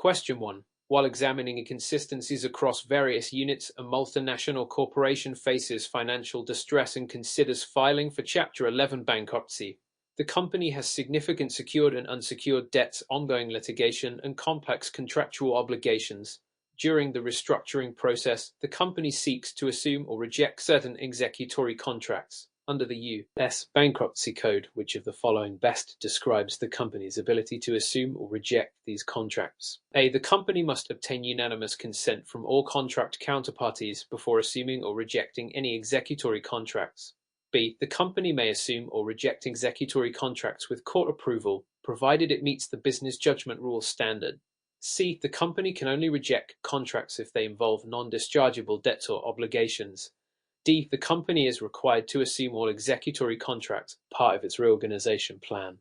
Question 1. While examining inconsistencies across various units, a multinational corporation faces financial distress and considers filing for Chapter 11 bankruptcy. The company has significant secured and unsecured debts, ongoing litigation, and complex contractual obligations. During the restructuring process, the company seeks to assume or reject certain executory contracts. Under the U.S. Bankruptcy Code, which of the following best describes the company's ability to assume or reject these contracts? A. The company must obtain unanimous consent from all contract counterparties before assuming or rejecting any executory contracts. B. The company may assume or reject executory contracts with court approval, provided it meets the business judgment rule standard. C. The company can only reject contracts if they involve non-dischargeable debts or obligations. D. The company is required to assume all executory contracts, part of its reorganization plan.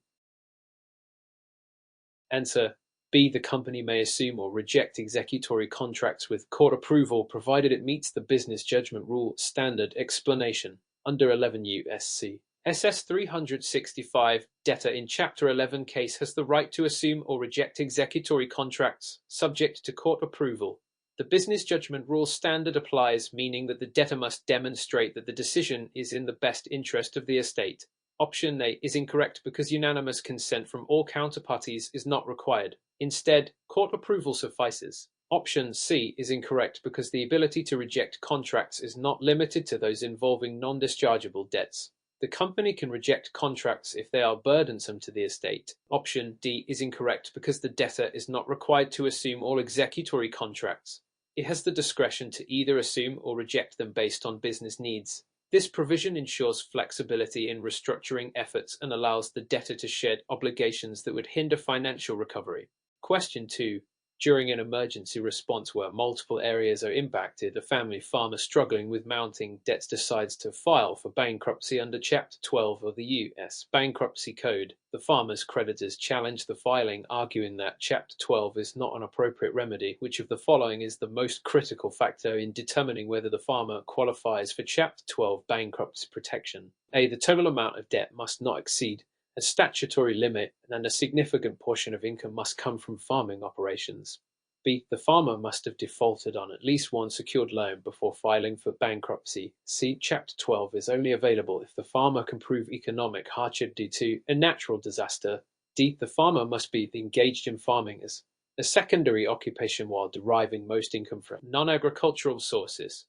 Answer: B. The company may assume or reject executory contracts with court approval, provided it meets the business judgment rule standard. Explanation: under 11 U.S.C. SS 365, debtor in Chapter 11 case has the right to assume or reject executory contracts, subject to court approval. The business judgment rule standard applies, meaning that the debtor must demonstrate that the decision is in the best interest of the estate. Option A is incorrect because unanimous consent from all counterparties is not required. Instead, court approval suffices. Option C is incorrect because the ability to reject contracts is not limited to those involving non-dischargeable debts. The company can reject contracts if they are burdensome to the estate. Option D is incorrect because the debtor is not required to assume all executory contracts. It has the discretion to either assume or reject them based on business needs. This provision ensures flexibility in restructuring efforts and allows the debtor to shed obligations that would hinder financial recovery. Question 2. During an emergency response where multiple areas are impacted, a family farmer struggling with mounting debts decides to file for bankruptcy under Chapter 12 of the U.S. Bankruptcy Code. The farmer's creditors challenge the filing, arguing that Chapter 12 is not an appropriate remedy. Which of the following is the most critical factor in determining whether the farmer qualifies for Chapter 12 bankruptcy protection? A. The total amount of debt must not exceed a statutory limit, and a significant portion of income must come from farming operations. B. The farmer must have defaulted on at least one secured loan before filing for bankruptcy. C. Chapter 12 is only available if the farmer can prove economic hardship due to a natural disaster. D. The farmer must be engaged in farming as a secondary occupation while deriving most income from non-agricultural sources.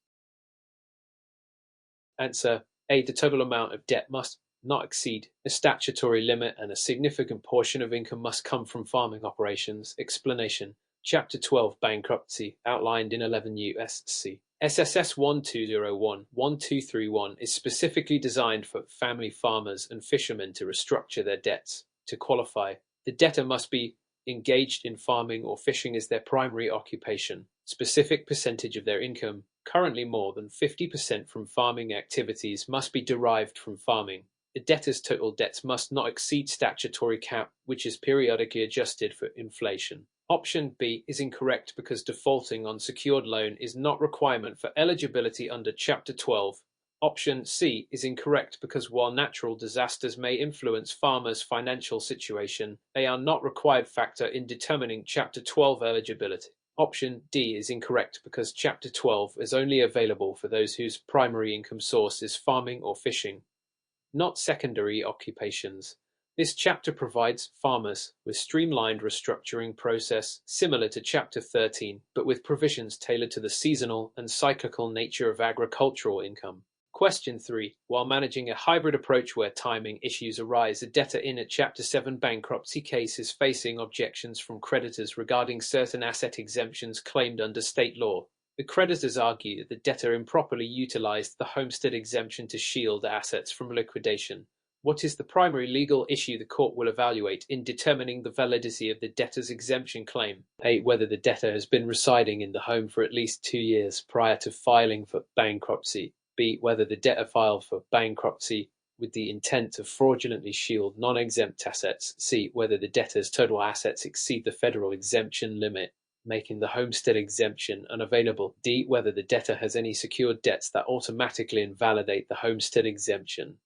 Answer: A. The total amount of debt must not exceed a statutory limit, and a significant portion of income must come from farming operations. Explanation: Chapter 12 bankruptcy, outlined in 11 U.S.C. SSS 1201-1231, is specifically designed for family farmers and fishermen to restructure their debts. To qualify, the debtor must be engaged in farming or fishing as their primary occupation. Specific percentage of their income, currently more than 50% from farming activities, must be derived from farming. The debtor's total debts must not exceed statutory cap, which is periodically adjusted for inflation. Option B is incorrect because defaulting on secured loan is not a requirement for eligibility under Chapter 12. Option C is incorrect because while natural disasters may influence farmers' financial situation, they are not a required factor in determining Chapter 12 eligibility. Option D is incorrect because Chapter 12 is only available for those whose primary income source is farming or fishing, not secondary occupations. This chapter provides farmers with streamlined restructuring process similar to Chapter 13, but with provisions tailored to the seasonal and cyclical nature of agricultural income. Question 3. While managing a hybrid approach where timing issues arise, a debtor in a Chapter 7 bankruptcy case is facing objections from creditors regarding certain asset exemptions claimed under state law. The creditors argue that the debtor improperly utilized the homestead exemption to shield assets from liquidation. What is the primary legal issue the court will evaluate in determining the validity of the debtor's exemption claim? A. Whether the debtor has been residing in the home for at least 2 years prior to filing for bankruptcy. B. Whether the debtor filed for bankruptcy with the intent to fraudulently shield non-exempt assets. C. Whether the debtor's total assets exceed the federal exemption limit, making the homestead exemption unavailable. D. Whether the debtor has any secured debts that automatically invalidate the homestead exemption.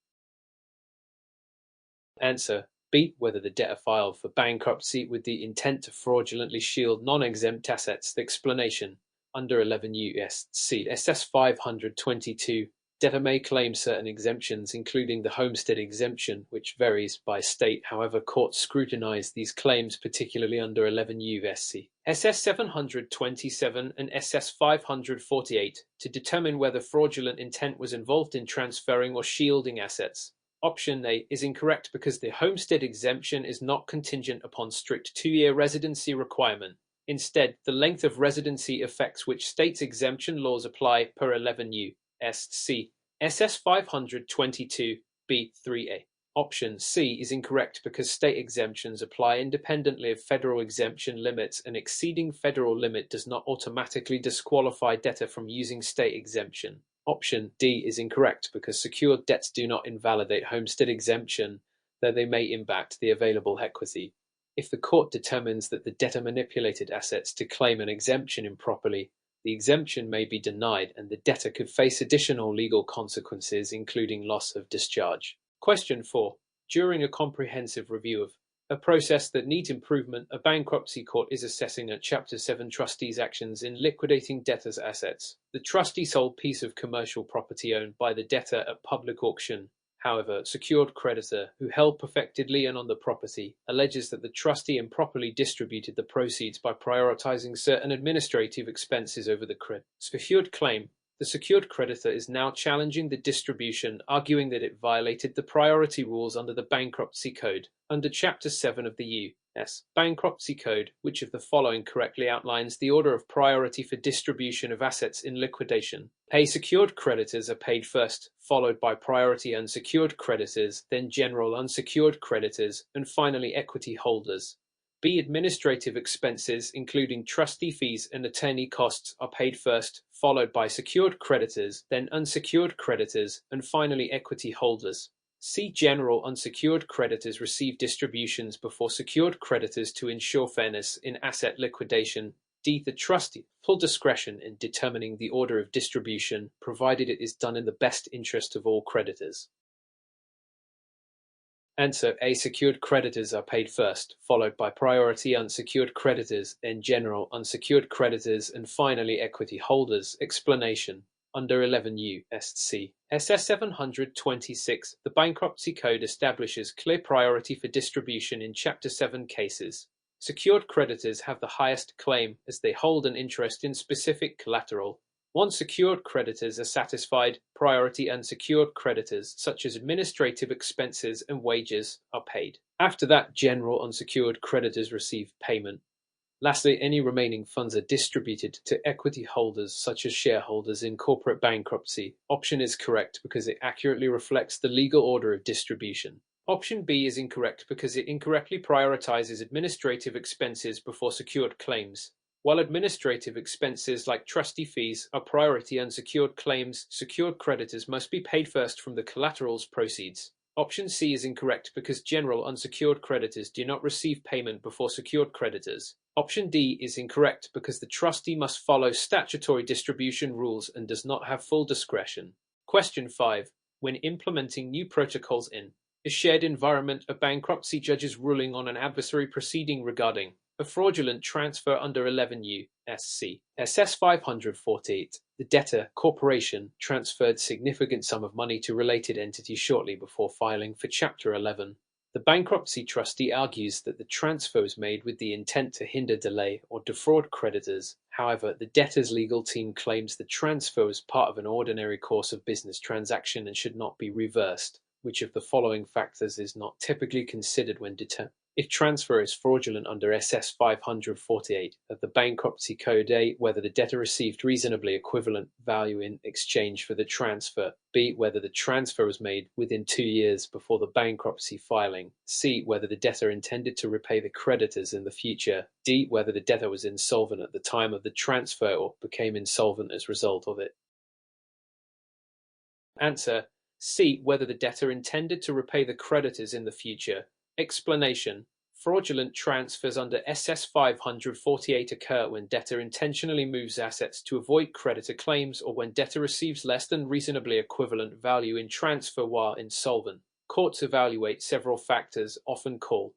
Answer: B. Whether the debtor filed for bankruptcy with the intent to fraudulently shield non-exempt assets. The explanation under 11 U.S.C. SS 522. Debtor may claim certain exemptions, including the homestead exemption, which varies by state. However, courts scrutinize these claims, particularly under 11 U.S.C. SS 727 and SS 548, to determine whether fraudulent intent was involved in transferring or shielding assets. Option A is incorrect because the homestead exemption is not contingent upon strict 2-year residency requirement. Instead, the length of residency affects which state's exemption laws apply per 11 U.S.C. SS 522 B3A. Option C is incorrect because state exemptions apply independently of federal exemption limits. An exceeding federal limit does not automatically disqualify debtor from using state exemption. Option D is incorrect because secured debts do not invalidate homestead exemption, though they may impact the available equity. If the court determines that the debtor manipulated assets to claim an exemption improperly, the exemption may be denied and the debtor could face additional legal consequences, including loss of discharge. Question 4. During a comprehensive review of a process that needs improvement, a bankruptcy court is assessing a Chapter 7 trustee's actions in liquidating debtor's assets. The trustee sold a piece of commercial property owned by the debtor at public auction. However, secured creditor, who held perfected lien on the property, alleges that the trustee improperly distributed the proceeds by prioritizing certain administrative expenses over the secured claim. The secured creditor is now challenging the distribution, arguing that it violated the priority rules under the Bankruptcy Code. Under Chapter 7 of the U.S. Bankruptcy Code, which of the following correctly outlines the order of priority for distribution of assets in liquidation? A. Secured creditors are paid first, followed by priority unsecured creditors, then general unsecured creditors, and finally equity holders. B. Administrative expenses, including trustee fees and attorney costs, are paid first, followed by secured creditors, then unsecured creditors, and finally equity holders. C. General unsecured creditors receive distributions before secured creditors to ensure fairness in asset liquidation. D. The trustee full discretion in determining the order of distribution, provided it is done in the best interest of all creditors. Answer A. Secured creditors are paid first, followed by priority unsecured creditors, then general unsecured creditors, and finally equity holders. Explanation under 11 U.S.C. SS 726, the Bankruptcy Code establishes clear priority for distribution in Chapter 7 cases. Secured creditors have the highest claim as they hold an interest in specific collateral. Once secured creditors are satisfied, priority unsecured creditors, such as administrative expenses and wages, are paid. After that, general unsecured creditors receive payment. Lastly, any remaining funds are distributed to equity holders, such as shareholders in corporate bankruptcy. Option is correct because it accurately reflects the legal order of distribution. Option B is incorrect because it incorrectly prioritizes administrative expenses before secured claims. While administrative expenses like trustee fees are priority unsecured claims, secured creditors must be paid first from the collateral's proceeds. Option C is incorrect because general unsecured creditors do not receive payment before secured creditors. Option D is incorrect because the trustee must follow statutory distribution rules and does not have full discretion. Question 5. When implementing new protocols in a shared environment, a bankruptcy judge's ruling on an adversary proceeding regarding a fraudulent transfer under 11 U.S.C. SS 548, the debtor corporation transferred significant sum of money to related entities shortly before filing for Chapter 11. The bankruptcy trustee argues that the transfer was made with the intent to hinder, delay, or defraud creditors. However, the debtor's legal team claims the transfer was part of an ordinary course of business transaction and should not be reversed. Which of the following factors is not typically considered when determining if transfer is fraudulent under SS 548 of the Bankruptcy Code? A. Whether the debtor received reasonably equivalent value in exchange for the transfer. B. Whether the transfer was made within 2 years before the bankruptcy filing. C. Whether the debtor intended to repay the creditors in the future. D. Whether the debtor was insolvent at the time of the transfer or became insolvent as a result of it. Answer C. Whether the debtor intended to repay the creditors in the future. Explanation. Fraudulent transfers under SS 548 occur when debtor intentionally moves assets to avoid creditor claims or when debtor receives less than reasonably equivalent value in transfer while insolvent. Courts evaluate several factors, often called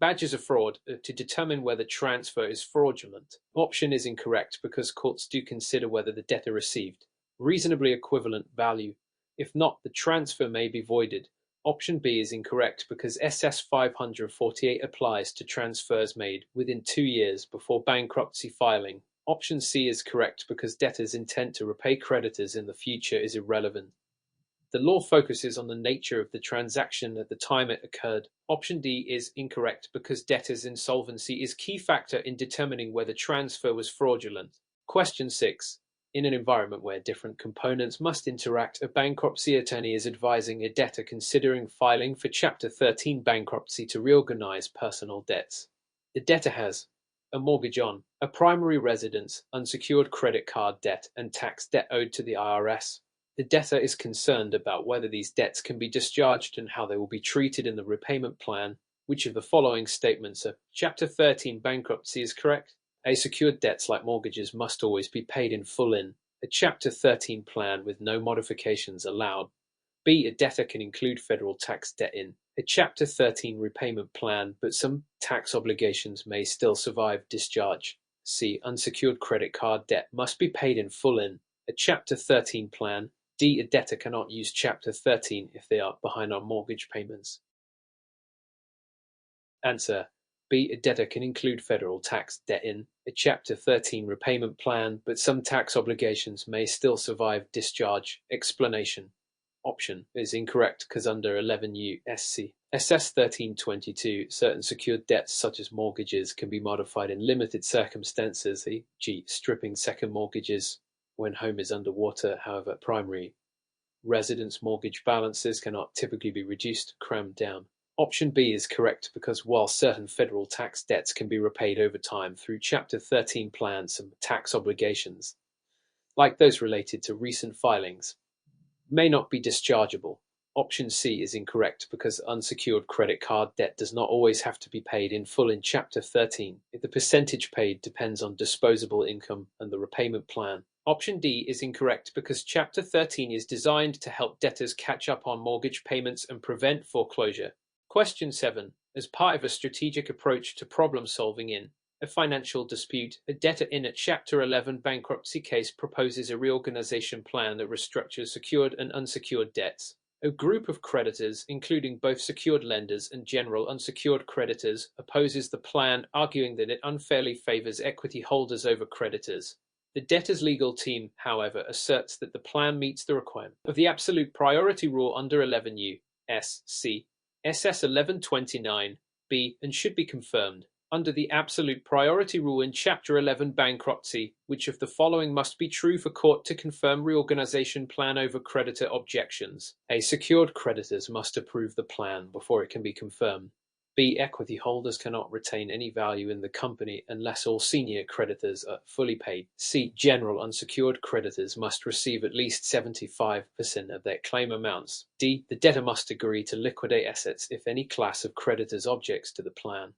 badges of fraud, to determine whether transfer is fraudulent. Option is incorrect because courts do consider whether the debtor received reasonably equivalent value. If not, the transfer may be voided. Option B is incorrect because SS 548 applies to transfers made within 2 years before bankruptcy filing. Option C is correct because debtors' intent to repay creditors in the future is irrelevant. The law focuses on the nature of the transaction at the time it occurred. Option D is incorrect because debtor's insolvency is a key factor in determining whether transfer was fraudulent. Question 6. In an environment where different components must interact, a bankruptcy attorney is advising a debtor considering filing for Chapter 13 bankruptcy to reorganize personal debts. The debtor has a mortgage on a primary residence, unsecured credit card debt, and tax debt owed to the IRS. The debtor is concerned about whether these debts can be discharged and how they will be treated in the repayment plan. Which of the following statements of Chapter 13 bankruptcy is correct? A. Secured debts like mortgages must always be paid in full in a Chapter 13 plan with no modifications allowed. B. A debtor can include federal tax debt in a Chapter 13 repayment plan, but some tax obligations may still survive discharge. C. Unsecured credit card debt must be paid in full in a Chapter 13 plan. D. A debtor cannot use Chapter 13 if they are behind on mortgage payments. Answer. B. A debtor can include federal tax debt in a Chapter 13 repayment plan, but some tax obligations may still survive discharge. Explanation. Option is incorrect because under 11 U.S.C. SS 1322, certain secured debts such as mortgages can be modified in limited circumstances, e.g. stripping second mortgages when home is underwater. However, primary residence mortgage balances cannot typically be reduced, crammed down. Option B is correct because while certain federal tax debts can be repaid over time through Chapter 13 plans, some tax obligations, like those related to recent filings, may not be dischargeable. Option C is incorrect because unsecured credit card debt does not always have to be paid in full in Chapter 13. The percentage paid depends on disposable income and the repayment plan. Option D is incorrect because Chapter 13 is designed to help debtors catch up on mortgage payments and prevent foreclosure. Question 7. As part of a strategic approach to problem solving in a financial dispute, a debtor in a Chapter 11 bankruptcy case proposes a reorganization plan that restructures secured and unsecured debts. A group of creditors, including both secured lenders and general unsecured creditors, opposes the plan, arguing that it unfairly favors equity holders over creditors. The debtor's legal team, however, asserts that the plan meets the requirement of the absolute priority rule under 11 U.S.C. SS 1129b and should be confirmed. Under the absolute priority rule in Chapter 11 bankruptcy, which of the following must be true for court to confirm reorganization plan over creditor objections? A. Secured creditors must approve the plan before it can be confirmed. B. Equity holders cannot retain any value in the company unless all senior creditors are fully paid. C. General unsecured creditors must receive at least 75% of their claim amounts. D. The debtor must agree to liquidate assets if any class of creditors objects to the plan.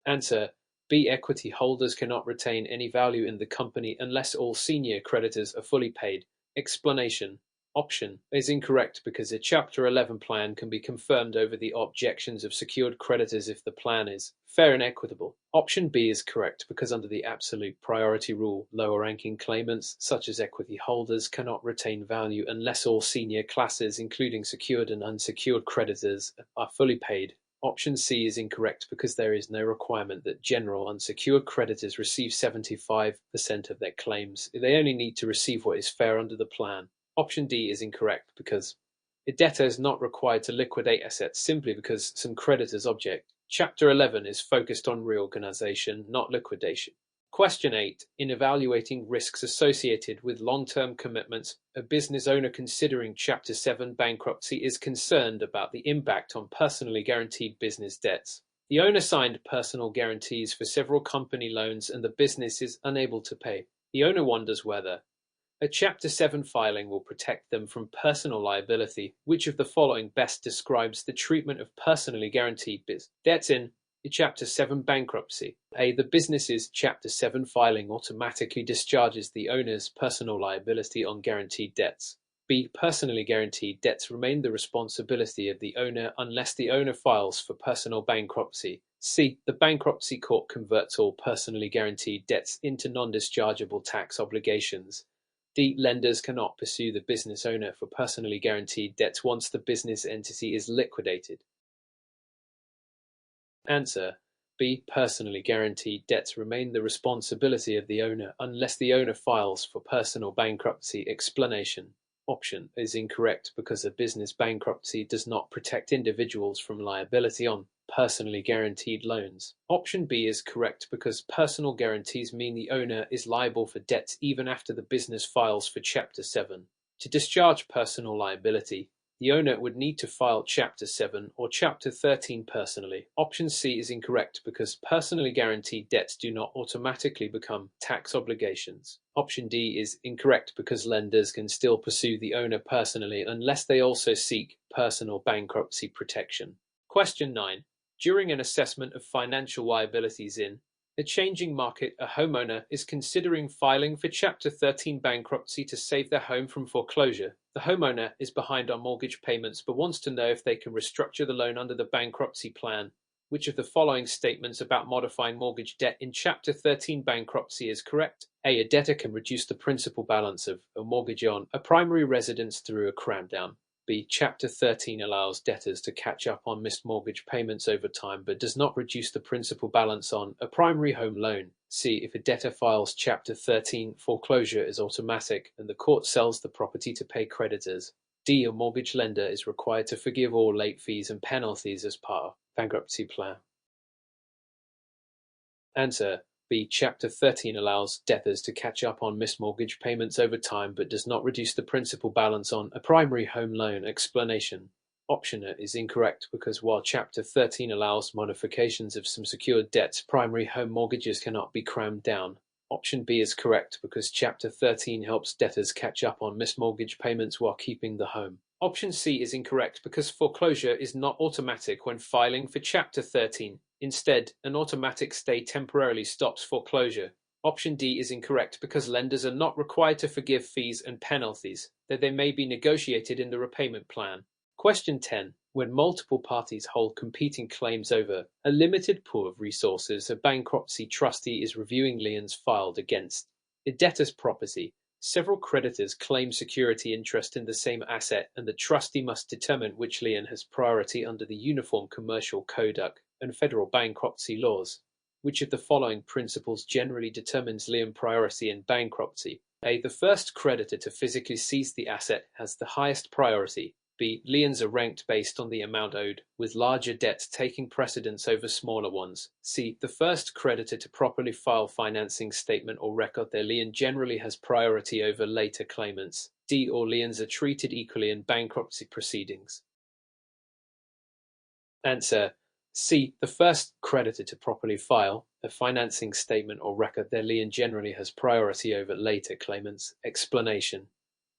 Answer. B. Equity holders cannot retain any value in the company unless all senior creditors are fully paid. Explanation. Option is incorrect because a Chapter 11 plan can be confirmed over the objections of secured creditors if the plan is fair and equitable. Option B is correct because under the absolute priority rule, lower-ranking claimants, such as equity holders, cannot retain value unless all senior classes, including secured and unsecured creditors, are fully paid. Option C is incorrect because there is no requirement that general unsecured creditors receive 75% of their claims. They only need to receive what is fair under the plan. Option D is incorrect because a debtor is not required to liquidate assets simply because some creditors object. Chapter 11 is focused on reorganization, not liquidation. Question 8. In evaluating risks associated with long-term commitments, a business owner considering Chapter 7 bankruptcy is concerned about the impact on personally guaranteed business debts. The owner signed personal guarantees for several company loans and the business is unable to pay. The owner wonders whether a Chapter 7 filing will protect them from personal liability. Which of the following best describes the treatment of personally guaranteed debts in a Chapter 7 bankruptcy? A. The business's Chapter 7 filing automatically discharges the owner's personal liability on guaranteed debts. B. Personally guaranteed debts remain the responsibility of the owner unless the owner files for personal bankruptcy. C. The bankruptcy court converts all personally guaranteed debts into non-dischargeable tax obligations. D. Lenders cannot pursue the business owner for personally guaranteed debts once the business entity is liquidated. Answer: B. Personally guaranteed debts remain the responsibility of the owner unless the owner files for personal bankruptcy. Explanation: Option is incorrect because a business bankruptcy does not protect individuals from liability on personally guaranteed loans. Option B is correct because personal guarantees mean the owner is liable for debts even after the business files for Chapter 7. To discharge personal liability, the owner would need to file Chapter 7 or Chapter 13 personally. Option C is incorrect because personally guaranteed debts do not automatically become tax obligations. Option D is incorrect because lenders can still pursue the owner personally unless they also seek personal bankruptcy protection. Question 9. During an assessment of financial liabilities in a changing market, a homeowner is considering filing for Chapter 13 bankruptcy to save their home from foreclosure. The homeowner is behind on mortgage payments but wants to know if they can restructure the loan under the bankruptcy plan. Which of the following statements about modifying mortgage debt in Chapter 13 bankruptcy is correct? A. A debtor can reduce the principal balance of a mortgage on a primary residence through a cram down. B. Chapter 13 allows debtors to catch up on missed mortgage payments over time but does not reduce the principal balance on a primary home loan. C. If a debtor files Chapter 13, foreclosure is automatic and the court sells the property to pay creditors. D. A mortgage lender is required to forgive all late fees and penalties as part of bankruptcy plan. Answer: B. Chapter 13 allows debtors to catch up on missed mortgage payments over time but does not reduce the principal balance on a primary home loan. Explanation: Option A is incorrect because while Chapter 13 allows modifications of some secured debts, primary home mortgages cannot be crammed down. Option B is correct because Chapter 13 helps debtors catch up on missed mortgage payments while keeping the home. Option C is incorrect because foreclosure is not automatic when filing for Chapter 13. Instead, an automatic stay temporarily stops foreclosure. Option D is incorrect because lenders are not required to forgive fees and penalties, though they may be negotiated in the repayment plan. Question 10. When multiple parties hold competing claims over a limited pool of resources, a bankruptcy trustee is reviewing liens filed against a debtor's property. Several creditors claim security interest in the same asset, and the trustee must determine which lien has priority under the Uniform Commercial Code and federal bankruptcy laws. Which of the following principles generally determines lien priority in bankruptcy? A. The first creditor to physically seize the asset has the highest priority. B. Liens are ranked based on the amount owed, with larger debts taking precedence over smaller ones. C. The first creditor to properly file financing statement or record their lien generally has priority over later claimants. D. All liens are treated equally in bankruptcy proceedings. Answer: C. The first creditor to properly file a financing statement or record their lien generally has priority over later claimants. Explanation: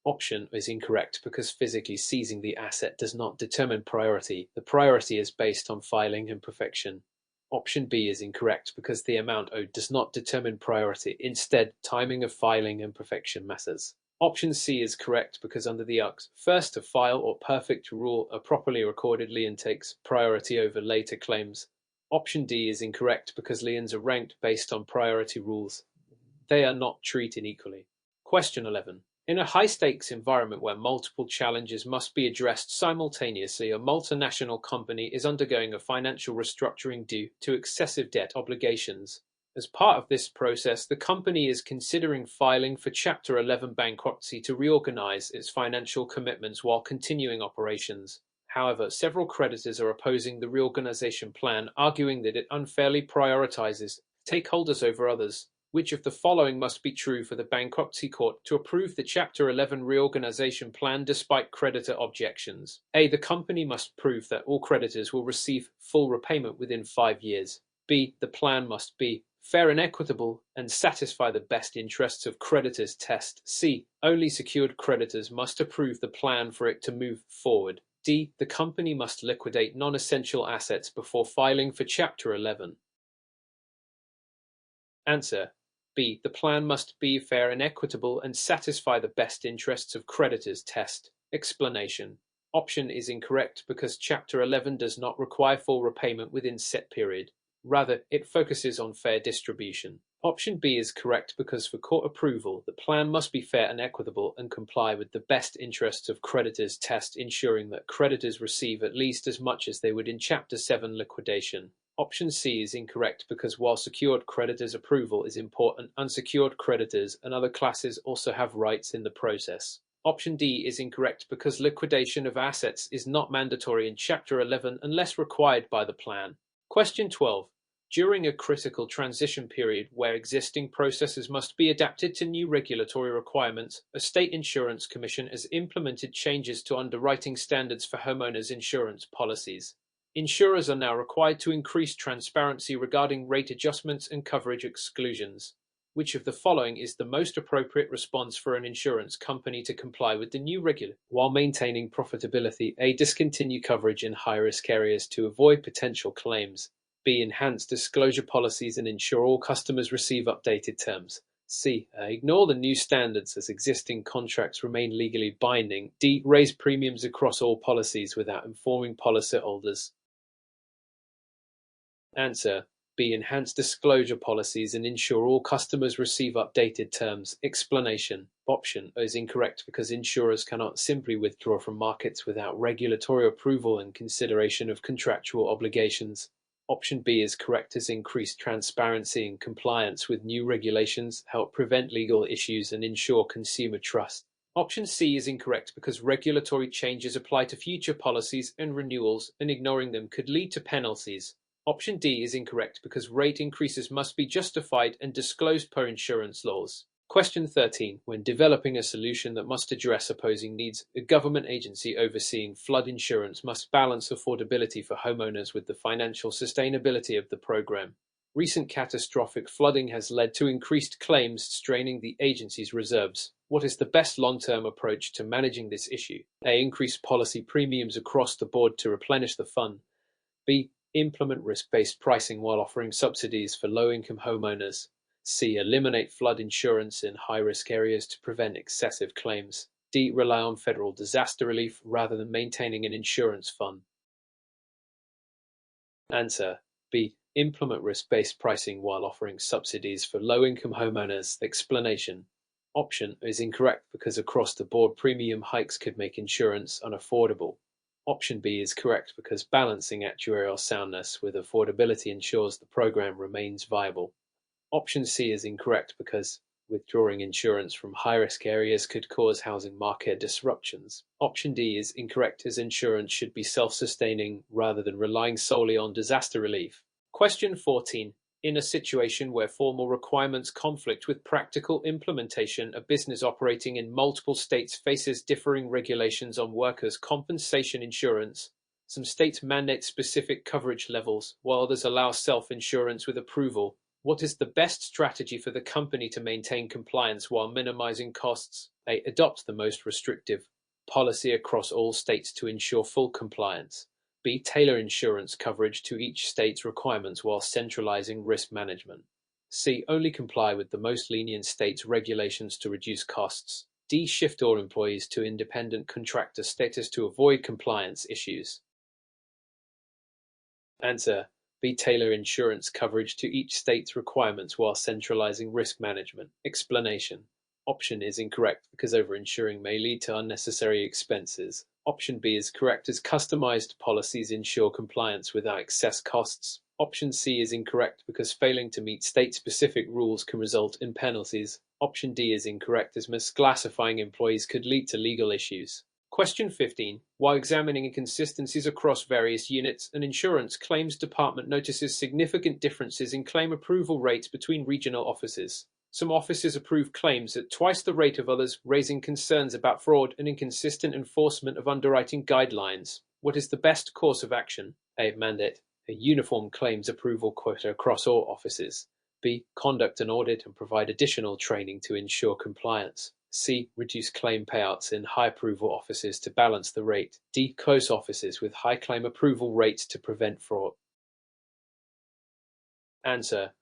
Option is incorrect because physically seizing the asset does not determine priority. The priority is based on filing and perfection. Option B is incorrect because the amount owed does not determine priority. Instead, timing of filing and perfection matters. Option C is correct because under the first to file or perfect rule, a properly recorded lien takes priority over later claims. Option D is incorrect because liens are ranked based on priority rules. They are not treated equally. Question 11. In a high-stakes environment where multiple challenges must be addressed simultaneously, a multinational company is undergoing a financial restructuring due to excessive debt obligations. As part of this process, the company is considering filing for Chapter 11 bankruptcy to reorganize its financial commitments while continuing operations. However, several creditors are opposing the reorganization plan, arguing that it unfairly prioritizes stakeholders over others. Which of the following must be true for the bankruptcy court to approve the Chapter 11 reorganization plan despite creditor objections? A. The company must prove that all creditors will receive full repayment within 5 years. B. The plan must be fair and equitable and satisfy the best interests of creditors test. C. Only secured creditors must approve the plan for it to move forward. D. The company must liquidate non-essential assets before filing for Chapter 11. Answer: B. The plan must be fair and equitable and satisfy the best interests of creditors test. Explanation. Option is incorrect because Chapter 11 does not require full repayment within set period. Rather, it focuses on fair distribution. Option B is correct because for court approval, the plan must be fair and equitable and comply with the best interests of creditors test, ensuring that creditors receive at least as much as they would in Chapter 7 liquidation. Option C is incorrect because while secured creditors' approval is important, unsecured creditors and other classes also have rights in the process. Option D is incorrect because liquidation of assets is not mandatory in Chapter 11 unless required by the plan. Question 12. During a critical transition period where existing processes must be adapted to new regulatory requirements, a state insurance commission has implemented changes to underwriting standards for homeowners insurance policies. Insurers are now required to increase transparency regarding rate adjustments and coverage exclusions. Which of the following is the most appropriate response for an insurance company to comply with the new regulation while maintaining profitability? A. Discontinue coverage in high-risk areas to avoid potential claims. B. Enhance disclosure policies and ensure all customers receive updated terms. C. Ignore the new standards as existing contracts remain legally binding. D. Raise premiums across all policies without informing policyholders. Answer. B. Enhance disclosure policies and ensure all customers receive updated terms. Explanation. Option is incorrect because insurers cannot simply withdraw from markets without regulatory approval and consideration of contractual obligations. Option B is correct as increased transparency and compliance with new regulations help prevent legal issues and ensure consumer trust. Option C is incorrect because regulatory changes apply to future policies and renewals, and ignoring them could lead to penalties. Option D is incorrect because rate increases must be justified and disclosed per insurance laws. Question 13. When developing a solution that must address opposing needs, a government agency overseeing flood insurance must balance affordability for homeowners with the financial sustainability of the program. Recent catastrophic flooding has led to increased claims, straining the agency's reserves. What is the best long-term approach to managing this issue? A. Increase policy premiums across the board to replenish the fund. B. Implement risk-based pricing while offering subsidies for low-income homeowners. C. Eliminate flood insurance in high-risk areas to prevent excessive claims. D. Rely on federal disaster relief rather than maintaining an insurance fund. Answer. B. Implement risk-based pricing while offering subsidies for low-income homeowners. Explanation. Option is incorrect because across-the-board premium hikes could make insurance unaffordable. Option B is correct because balancing actuarial soundness with affordability ensures the program remains viable. Option C is incorrect because withdrawing insurance from high-risk areas could cause housing market disruptions. Option D is incorrect as insurance should be self-sustaining rather than relying solely on disaster relief. Question 14. In a situation where formal requirements conflict with practical implementation, a business operating in multiple states faces differing regulations on workers' compensation insurance. Some states mandate specific coverage levels, while others allow self-insurance with approval. What is the best strategy for the company to maintain compliance while minimizing costs? A. Adopt the most restrictive policy across all states to ensure full compliance. B. Tailor insurance coverage to each state's requirements while centralizing risk management. C. Only comply with the most lenient states' regulations to reduce costs. D. Shift all employees to independent contractor status to avoid compliance issues. Answer. B. Tailor insurance coverage to each state's requirements while centralizing risk management. Explanation. Option is incorrect because overinsuring may lead to unnecessary expenses. Option B is correct as customized policies ensure compliance without excess costs. Option C is incorrect because failing to meet state-specific rules can result in penalties. Option D is incorrect as misclassifying employees could lead to legal issues. Question 15. While examining inconsistencies across various units, an insurance claims department notices significant differences in claim approval rates between regional offices. Some offices approve claims at twice the rate of others, raising concerns about fraud and inconsistent enforcement of underwriting guidelines. What is the best course of action? A. Mandate a uniform claims approval quota across all offices. B. Conduct an audit and provide additional training to ensure compliance. C. Reduce claim payouts in high approval offices to balance the rate. D. Close offices with high claim approval rates to prevent fraud. Answer.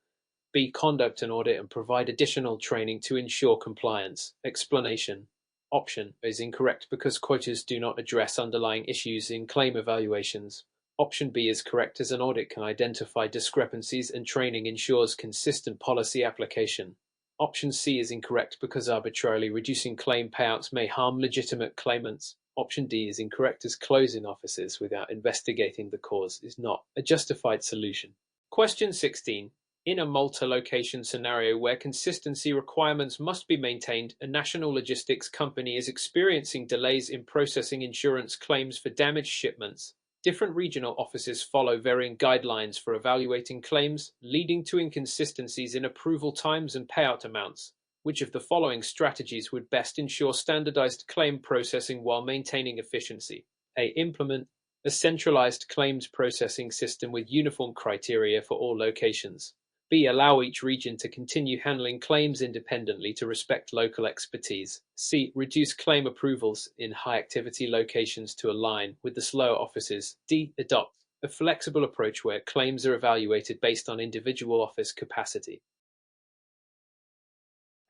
B. Conduct an audit and provide additional training to ensure compliance. Explanation. Option is incorrect because quotas do not address underlying issues in claim evaluations. Option B is correct as an audit can identify discrepancies and training ensures consistent policy application. Option C is incorrect because arbitrarily reducing claim payouts may harm legitimate claimants. Option D is incorrect as closing offices without investigating the cause is not a justified solution. Question 16. In a multi-location scenario where consistency requirements must be maintained, a national logistics company is experiencing delays in processing insurance claims for damaged shipments. Different regional offices follow varying guidelines for evaluating claims, leading to inconsistencies in approval times and payout amounts. Which of the following strategies would best ensure standardized claim processing while maintaining efficiency? A. Implement a centralized claims processing system with uniform criteria for all locations. B. Allow each region to continue handling claims independently to respect local expertise. C. Reduce claim approvals in high-activity locations to align with the slower offices. D. Adopt a flexible approach where claims are evaluated based on individual office capacity.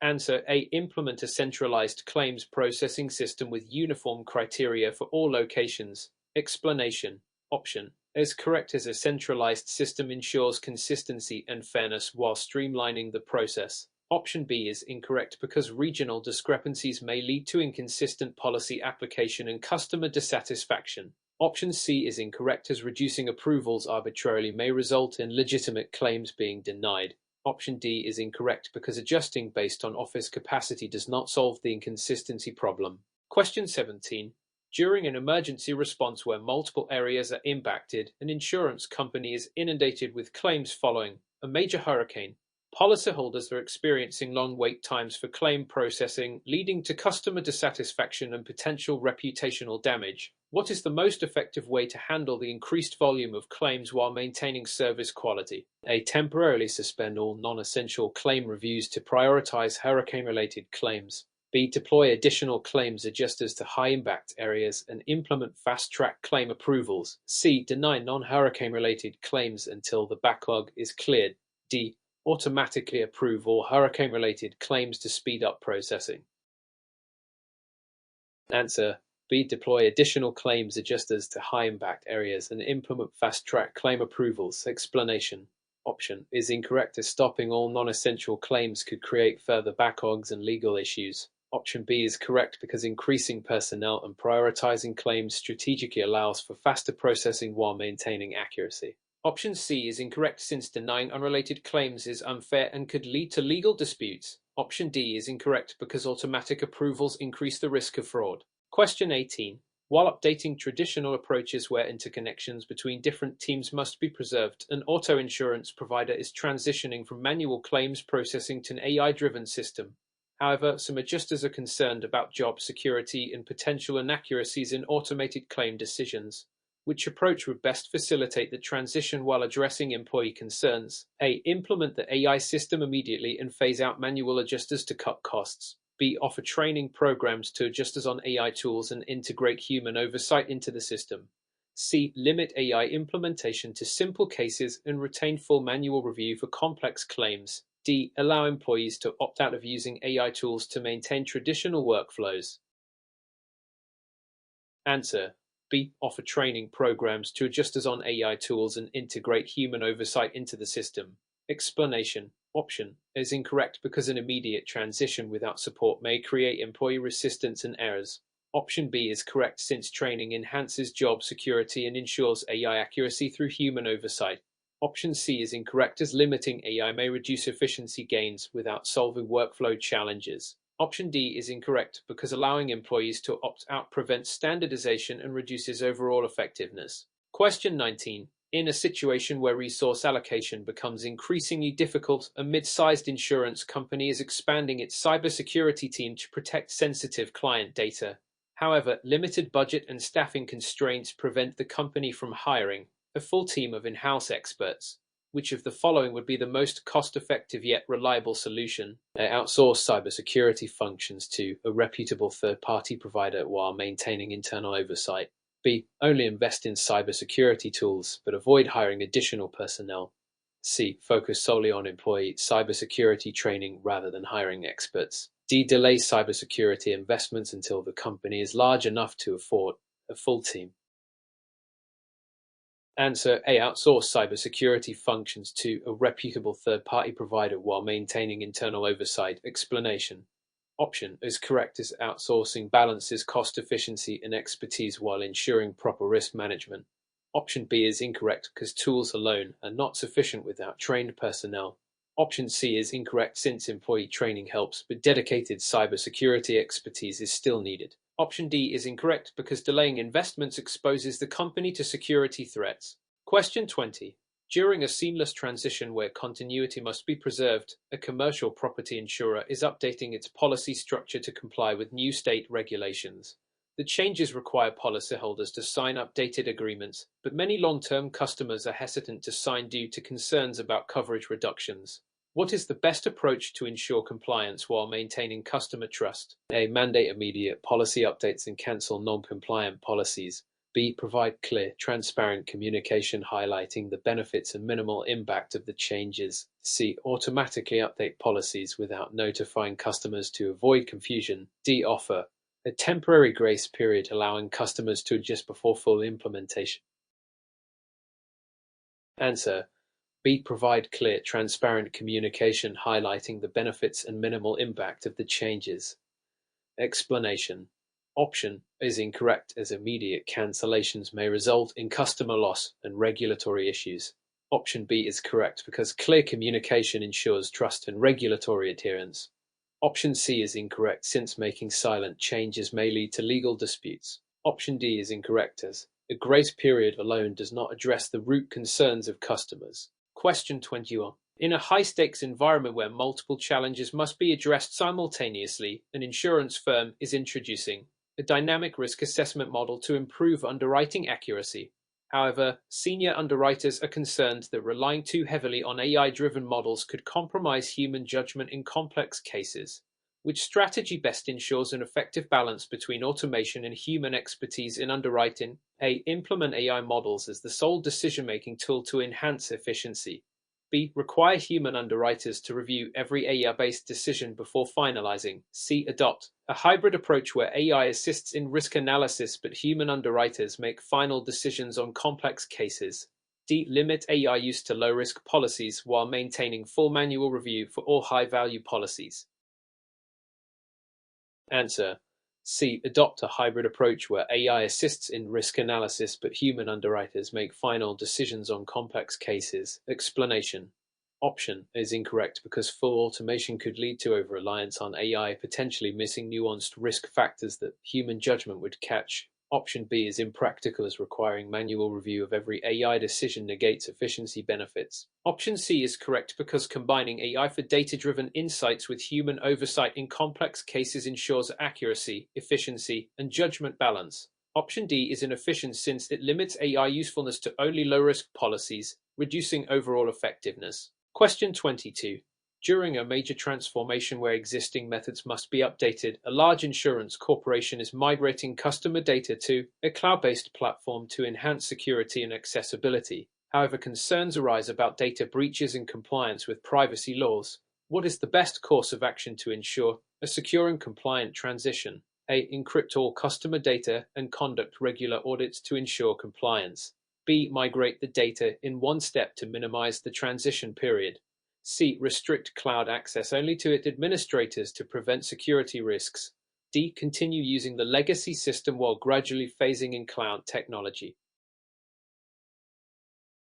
Answer A. Implement a centralized claims processing system with uniform criteria for all locations. Explanation. Option is correct as a centralized system ensures consistency and fairness while streamlining the process. Option B is incorrect because regional discrepancies may lead to inconsistent policy application and customer dissatisfaction. Option C is incorrect as reducing approvals arbitrarily may result in legitimate claims being denied. Option D is incorrect because adjusting based on office capacity does not solve the inconsistency problem. Question 17. During an emergency response where multiple areas are impacted, an insurance company is inundated with claims following a major hurricane. Policyholders are experiencing long wait times for claim processing, leading to customer dissatisfaction and potential reputational damage. What is the most effective way to handle the increased volume of claims while maintaining service quality? A. Temporarily suspend all non-essential claim reviews to prioritize hurricane-related claims. B. Deploy additional claims adjusters to high-impact areas and implement fast-track claim approvals. C. Deny non-hurricane-related claims until the backlog is cleared. D. Automatically approve all hurricane-related claims to speed up processing. Answer B. Deploy additional claims adjusters to high-impact areas and implement fast-track claim approvals. Explanation. Option is incorrect as stopping all non-essential claims could create further backlogs and legal issues. Option B is correct because increasing personnel and prioritizing claims strategically allows for faster processing while maintaining accuracy. Option C is incorrect since denying unrelated claims is unfair and could lead to legal disputes. Option D is incorrect because automatic approvals increase the risk of fraud. Question 18. While updating traditional approaches where interconnections between different teams must be preserved, an auto insurance provider is transitioning from manual claims processing to an AI-driven system. However, some adjusters are concerned about job security and potential inaccuracies in automated claim decisions. Which approach would best facilitate the transition while addressing employee concerns? A. Implement the AI system immediately and phase out manual adjusters to cut costs. B. Offer training programs to adjusters on AI tools and integrate human oversight into the system. C. Limit AI implementation to simple cases and retain full manual review for complex claims. D. Allow employees to opt out of using AI tools to maintain traditional workflows. Answer B. Offer training programs to adjusters on AI tools and integrate human oversight into the system. Explanation. Option is incorrect because an immediate transition without support may create employee resistance and errors. Option B is correct since training enhances job security and ensures AI accuracy through human oversight. Option C is incorrect as limiting AI may reduce efficiency gains without solving workflow challenges. Option D is incorrect because allowing employees to opt out prevents standardization and reduces overall effectiveness. Question 19. In a situation where resource allocation becomes increasingly difficult, a mid-sized insurance company is expanding its cybersecurity team to protect sensitive client data. However, limited budget and staffing constraints prevent the company from hiring a full team of in-house experts. Which of the following would be the most cost-effective yet reliable solution? Outsource cybersecurity functions to a reputable third-party provider while maintaining internal oversight. B. Only invest in cybersecurity tools, but avoid hiring additional personnel. C. Focus solely on employee cybersecurity training rather than hiring experts. D. Delay cybersecurity investments until the company is large enough to afford a full team. Answer A. Outsource cybersecurity functions to a reputable third-party provider while maintaining internal oversight. Explanation. Option is correct as outsourcing balances cost efficiency and expertise while ensuring proper risk management. Option B is incorrect because tools alone are not sufficient without trained personnel. Option C is incorrect since employee training helps, but dedicated cybersecurity expertise is still needed. Option D is incorrect because delaying investments exposes the company to security threats. Question 20. During a seamless transition where continuity must be preserved, a commercial property insurer is updating its policy structure to comply with new state regulations. The changes require policyholders to sign updated agreements, but many long-term customers are hesitant to sign due to concerns about coverage reductions. What is the best approach to ensure compliance while maintaining customer trust? A. Mandate immediate policy updates and cancel non-compliant policies. B. Provide clear, transparent communication highlighting the benefits and minimal impact of the changes. C. Automatically update policies without notifying customers to avoid confusion. D. Offer a temporary grace period allowing customers to adjust before full implementation. Answer. B. Provide clear, transparent communication highlighting the benefits and minimal impact of the changes. Explanation. Option is incorrect as immediate cancellations may result in customer loss and regulatory issues. Option B is correct because clear communication ensures trust and regulatory adherence. Option C is incorrect since making silent changes may lead to legal disputes. Option D is incorrect as a grace period alone does not address the root concerns of customers. Question 21. In a high-stakes environment where multiple challenges must be addressed simultaneously, an insurance firm is introducing a dynamic risk assessment model to improve underwriting accuracy. However, senior underwriters are concerned that relying too heavily on AI-driven models could compromise human judgment in complex cases. Which strategy best ensures an effective balance between automation and human expertise in underwriting? A. Implement AI models as the sole decision-making tool to enhance efficiency. B. Require human underwriters to review every AI-based decision before finalizing. C. Adopt a hybrid approach where AI assists in risk analysis but human underwriters make final decisions on complex cases. D. Limit AI use to low-risk policies while maintaining full manual review for all high-value policies. Answer. C. Adopt a hybrid approach where AI assists in risk analysis but human underwriters make final decisions on complex cases. Explanation. Option is incorrect because full automation could lead to over-reliance on AI, potentially missing nuanced risk factors that human judgment would catch. Option B is impractical as requiring manual review of every AI decision negates efficiency benefits. Option C is correct because combining AI for data-driven insights with human oversight in complex cases ensures accuracy, efficiency, and judgment balance. Option D is inefficient since it limits AI usefulness to only low-risk policies, reducing overall effectiveness. Question 22. During a major transformation where existing methods must be updated, a large insurance corporation is migrating customer data to a cloud-based platform to enhance security and accessibility. However, concerns arise about data breaches and compliance with privacy laws. What is the best course of action to ensure a secure and compliant transition? A. Encrypt all customer data and conduct regular audits to ensure compliance. B. Migrate the data in one step to minimize the transition period. C. Restrict cloud access only to its administrators to prevent security risks. D. Continue using the legacy system while gradually phasing in cloud technology.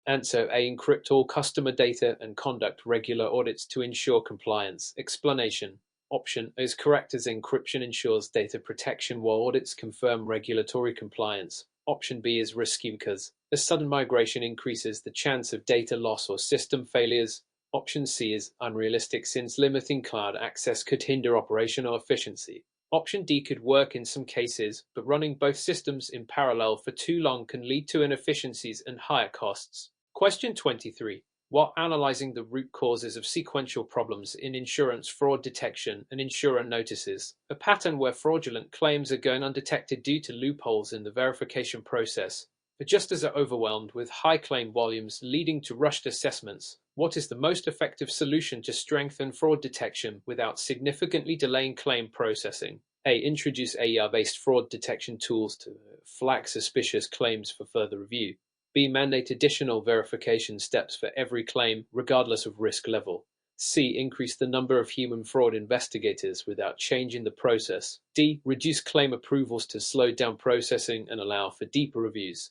Answer A. Encrypt all customer data and conduct regular audits to ensure compliance. Explanation. Option is correct as encryption ensures data protection while audits confirm regulatory compliance. Option B is risky because a sudden migration increases the chance of data loss or system failures. Option C is unrealistic since limiting cloud access could hinder operational efficiency. Option D could work in some cases, but running both systems in parallel for too long can lead to inefficiencies and higher costs. Question 23. While analyzing the root causes of sequential problems in insurance fraud detection and insurer notices, a pattern where fraudulent claims are going undetected due to loopholes in the verification process, adjusters are overwhelmed with high claim volumes leading to rushed assessments. What is the most effective solution to strengthen fraud detection without significantly delaying claim processing? A. Introduce AI-based fraud detection tools to flag suspicious claims for further review. B. Mandate additional verification steps for every claim, regardless of risk level. C. Increase the number of human fraud investigators without changing the process. D. Reduce claim approvals to slow down processing and allow for deeper reviews.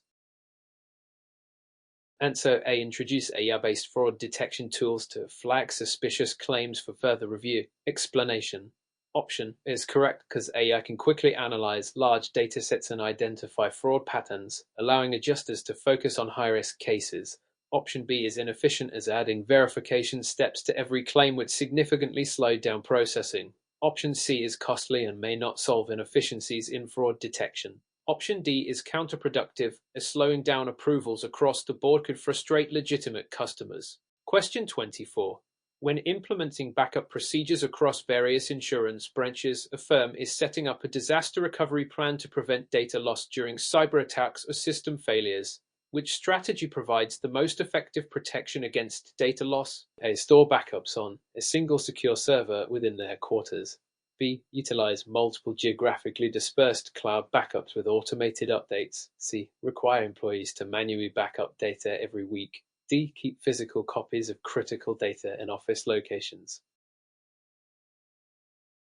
Answer A. Introduce AI-based fraud detection tools to flag suspicious claims for further review. Explanation. Option is correct because AI can quickly analyze large datasets and identify fraud patterns, allowing adjusters to focus on high-risk cases. Option B is inefficient as adding verification steps to every claim would significantly slow down processing. Option C is costly and may not solve inefficiencies in fraud detection. Option D is counterproductive, as slowing down approvals across the board could frustrate legitimate customers. Question 24. When implementing backup procedures across various insurance branches, a firm is setting up a disaster recovery plan to prevent data loss during cyber attacks or system failures. Which strategy provides the most effective protection against data loss? A. Store backups on a single secure server within the headquarters. B. Utilize multiple geographically dispersed cloud backups with automated updates. C. Require employees to manually backup data every week. D. Keep physical copies of critical data in office locations.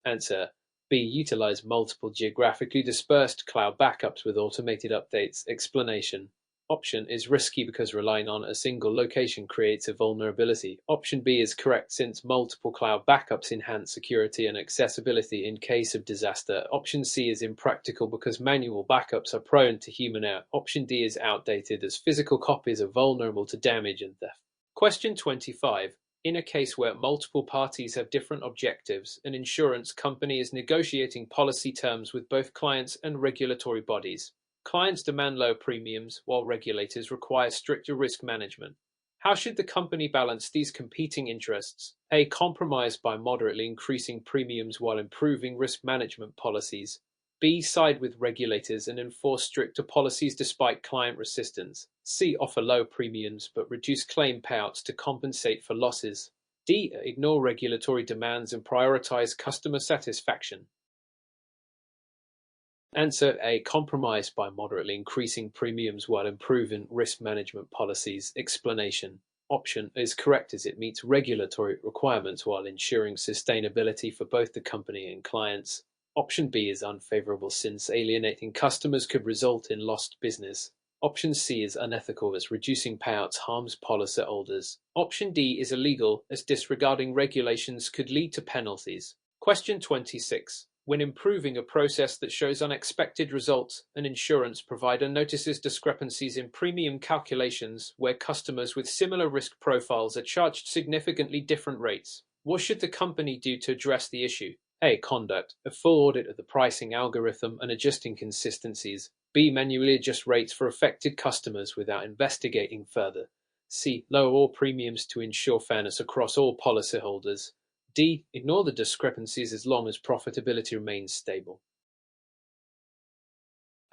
Answer B. Utilize multiple geographically dispersed cloud backups with automated updates. Explanation. Option is risky because relying on a single location creates a vulnerability. Option B is correct since multiple cloud backups enhance security and accessibility in case of disaster. Option C is impractical because manual backups are prone to human error. Option D is outdated as physical copies are vulnerable to damage and theft. Question 25. In a case where multiple parties have different objectives, an insurance company is negotiating policy terms with both clients and regulatory bodies. Clients demand low premiums, while regulators require stricter risk management. How should the company balance these competing interests? A. Compromise by moderately increasing premiums while improving risk management policies. B. Side with regulators and enforce stricter policies despite client resistance. C. Offer low premiums but reduce claim payouts to compensate for losses. D. Ignore regulatory demands and prioritize customer satisfaction. Answer A. Compromise by moderately increasing premiums while improving risk management policies. Explanation. Option is correct as it meets regulatory requirements while ensuring sustainability for both the company and clients. Option B is unfavorable since alienating customers could result in lost business. Option C is unethical as reducing payouts harms policyholders. Option D is illegal as disregarding regulations could lead to penalties. Question 26. When improving a process that shows unexpected results, an insurance provider notices discrepancies in premium calculations where customers with similar risk profiles are charged significantly different rates. What should the company do to address the issue? A. Conduct a full audit of the pricing algorithm and adjust inconsistencies. B. Manually adjust rates for affected customers without investigating further. C. Lower all premiums to ensure fairness across all policyholders. D. Ignore the discrepancies as long as profitability remains stable.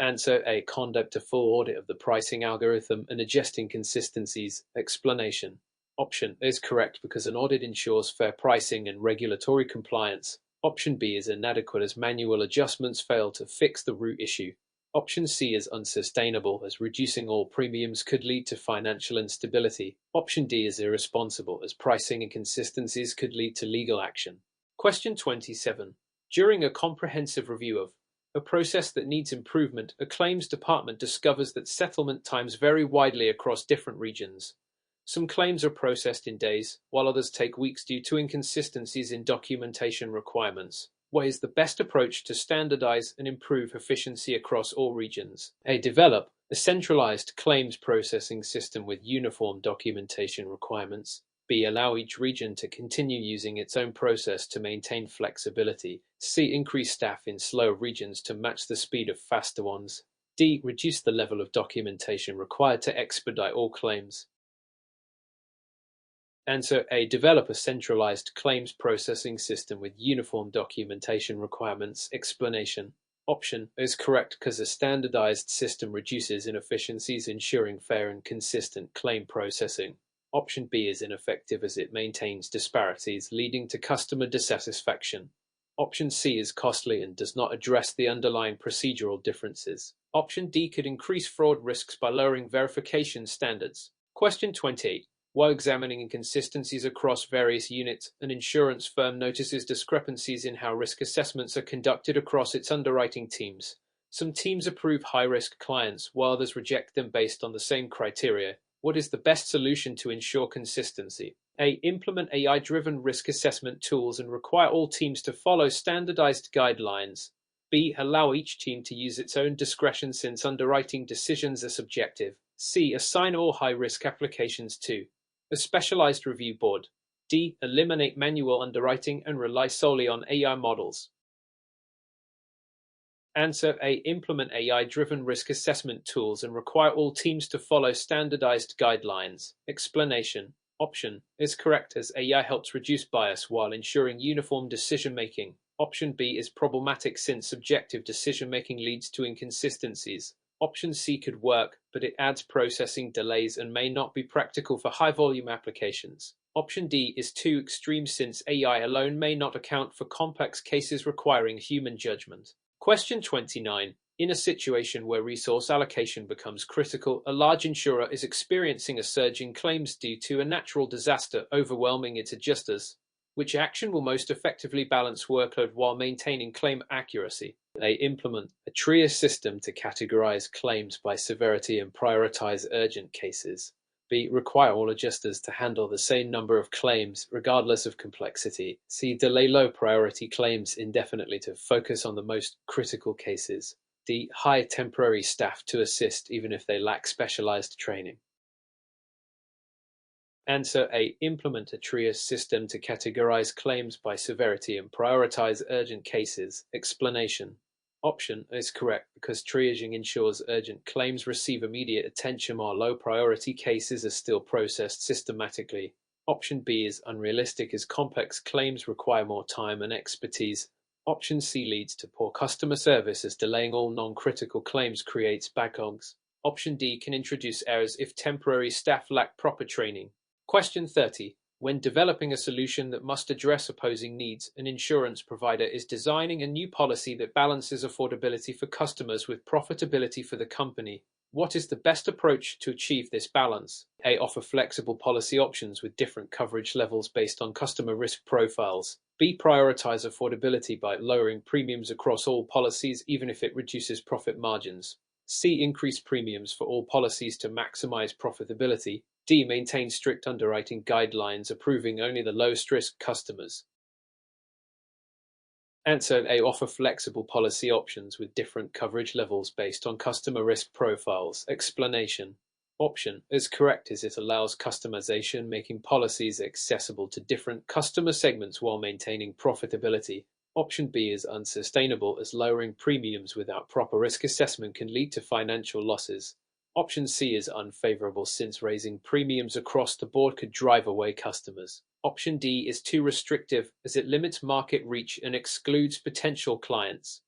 Answer A. Conduct a full audit of the pricing algorithm and adjust inconsistencies. Explanation. Option is correct because an audit ensures fair pricing and regulatory compliance. Option B is inadequate as manual adjustments fail to fix the root issue. Option C is unsustainable as reducing all premiums could lead to financial instability. Option D is irresponsible as pricing inconsistencies could lead to legal action. Question 27. During a comprehensive review of a process that needs improvement, a claims department discovers that settlement times vary widely across different regions. Some claims are processed in days, while others take weeks due to inconsistencies in documentation requirements. What is the best approach to standardize and improve efficiency across all regions? A. Develop a centralized claims processing system with uniform documentation requirements. B. Allow each region to continue using its own process to maintain flexibility. C. Increase staff in slow regions to match the speed of faster ones. D. Reduce the level of documentation required to expedite all claims. Answer A. Develop a centralized claims processing system with uniform documentation requirements. Explanation. Option is correct because a standardized system reduces inefficiencies, ensuring fair and consistent claim processing. Option B is ineffective as it maintains disparities, leading to customer dissatisfaction. Option C is costly and does not address the underlying procedural differences. Option D could increase fraud risks by lowering verification standards. Question 28. While examining inconsistencies across various units, an insurance firm notices discrepancies in how risk assessments are conducted across its underwriting teams. Some teams approve high-risk clients, while others reject them based on the same criteria. What is the best solution to ensure consistency? A. Implement AI-driven risk assessment tools and require all teams to follow standardized guidelines. B. Allow each team to use its own discretion since underwriting decisions are subjective. C. Assign all high-risk applications to a specialized review board. D. Eliminate manual underwriting and rely solely on AI models. Answer A. Implement AI-driven risk assessment tools and require all teams to follow standardized guidelines. Explanation. Option is correct as AI helps reduce bias while ensuring uniform decision-making. Option B is problematic since subjective decision-making leads to inconsistencies. Option C could work, but it adds processing delays and may not be practical for high-volume applications. Option D is too extreme since AI alone may not account for complex cases requiring human judgment. Question 29. In a situation where resource allocation becomes critical, a large insurer is experiencing a surge in claims due to a natural disaster overwhelming its adjusters. Which action will most effectively balance workload while maintaining claim accuracy? A. Implement a triage system to categorize claims by severity and prioritize urgent cases. B. Require all adjusters to handle the same number of claims, regardless of complexity. C. Delay low-priority claims indefinitely to focus on the most critical cases. D. Hire temporary staff to assist, even if they lack specialized training. Answer A. Implement a triage system to categorize claims by severity and prioritize urgent cases. Explanation. Option is correct because triaging ensures urgent claims receive immediate attention while low-priority cases are still processed systematically. Option B is unrealistic as complex claims require more time and expertise. Option C leads to poor customer service as delaying all non-critical claims creates backlogs. Option D can introduce errors if temporary staff lack proper training. Question 30. When developing a solution that must address opposing needs, an insurance provider is designing a new policy that balances affordability for customers with profitability for the company. What is the best approach to achieve this balance? A. Offer flexible policy options with different coverage levels based on customer risk profiles. B. Prioritize affordability by lowering premiums across all policies even if it reduces profit margins. C. Increase premiums for all policies to maximize profitability. D. Maintain strict underwriting guidelines, approving only the lowest-risk customers. Answer A. Offer flexible policy options with different coverage levels based on customer risk profiles. Explanation. Option is correct as it allows customization, making policies accessible to different customer segments while maintaining profitability. Option B is unsustainable as lowering premiums without proper risk assessment can lead to financial losses. Option C is unfavorable since raising premiums across the board could drive away customers. Option D is too restrictive as it limits market reach and excludes potential clients.